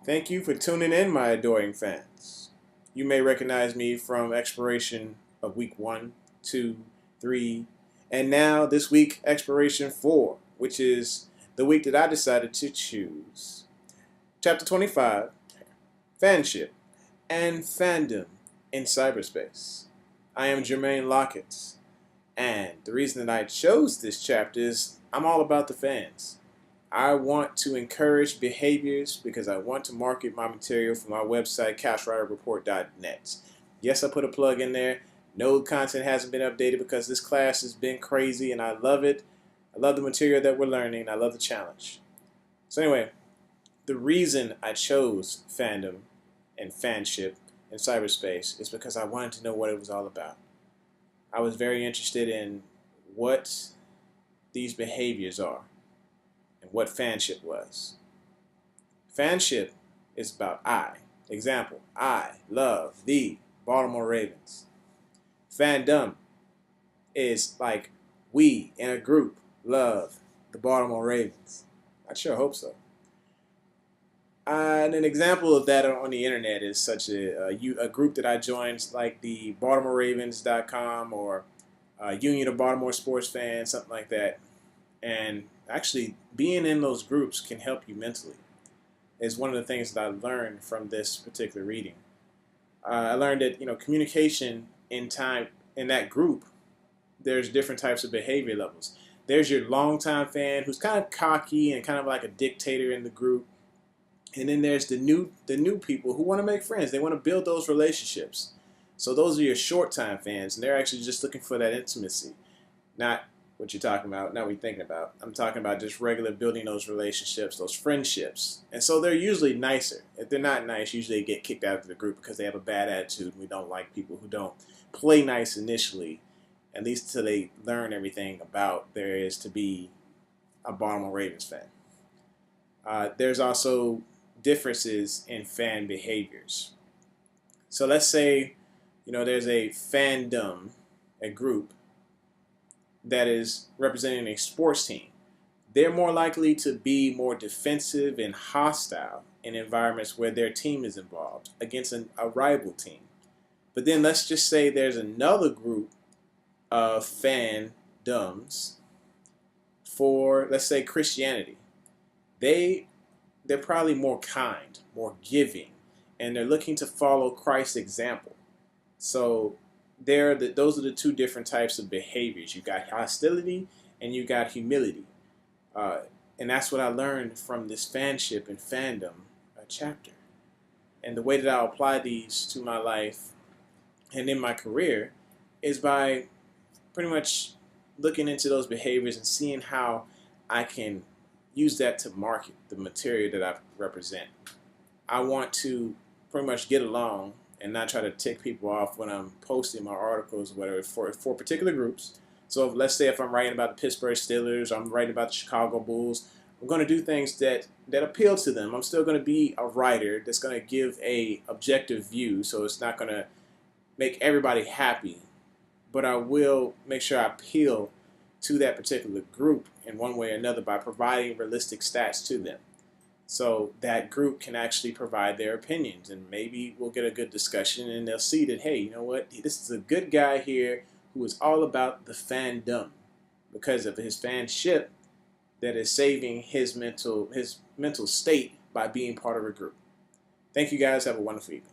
Thank you for tuning in, my adoring fans. You may recognize me from expiration of week 1, 2, 3, and now this week, expiration 4, which is the week that I decided to choose. Chapter 25, Fanship and Fandom in Cyberspace. I am Jermaine Lockett, and the reason that I chose this chapter is I'm all about the fans. I want to encourage behaviors because I want to market my material for my website, couchriderreport.net. Yes, I put a plug in there. No content hasn't been updated because this class has been crazy and I love it. I love the material that we're learning. I love the challenge. So anyway, the reason I chose fandom and fanship in cyberspace is because I wanted to know what it was all about. I was very interested in what these behaviors are and what fanship was. Fanship is about I. Example, I love the Baltimore Ravens. Fandom is like we in a group love the Baltimore Ravens. I sure hope so. And an example of that on the internet is such a group that I joined, like the BaltimoreRavens.com or Union of Baltimore Sports Fans, something like that. And actually, being in those groups can help you mentally. Is one of the things that I learned from this particular reading. I learned that communication in that group, there's different types of behavior levels. There's your longtime fan who's kind of cocky and kind of like a dictator in the group. And then there's the new people who want to make friends. They want to build those relationships. So those are your short time fans, and they're actually just looking for that intimacy, not what you're talking about, not what you're thinking about. I'm talking about just regular building those relationships, those friendships. And so they're usually nicer. If they're not nice, usually they get kicked out of the group because they have a bad attitude. We don't like people who don't play nice initially, at least until they learn everything about there is to be a Baltimore Ravens fan. There's also differences in fan behaviors. So let's say, there's a fandom, a group that is representing a sports team. They're more likely to be more defensive and hostile in environments where their team is involved against a rival team. But then let's just say there's another group of fandoms for, let's say, Christianity. They're probably more kind, more giving, and they're looking to follow Christ's example. So those are the two different types of behaviors. You got hostility and you got humility. And that's what I learned from this fanship and fandom chapter. And the way that I'll apply these to my life and in my career is by pretty much looking into those behaviors and seeing how I can use that to market the material that I represent. I want to pretty much get along and not try to tick people off when I'm posting my articles or whatever for particular groups. So let's say if I'm writing about the Pittsburgh Steelers, or I'm writing about the Chicago Bulls, I'm going to do things that appeal to them. I'm still going to be a writer that's going to give a objective view, so it's not going to make everybody happy, but I will make sure I appeal to that particular group in one way or another by providing realistic stats to them. So that group can actually provide their opinions, and maybe we'll get a good discussion and they'll see that, hey, you know what, this is a good guy here who is all about the fandom because of his fanship that is saving his mental state by being part of a group. Thank you guys. Have a wonderful evening.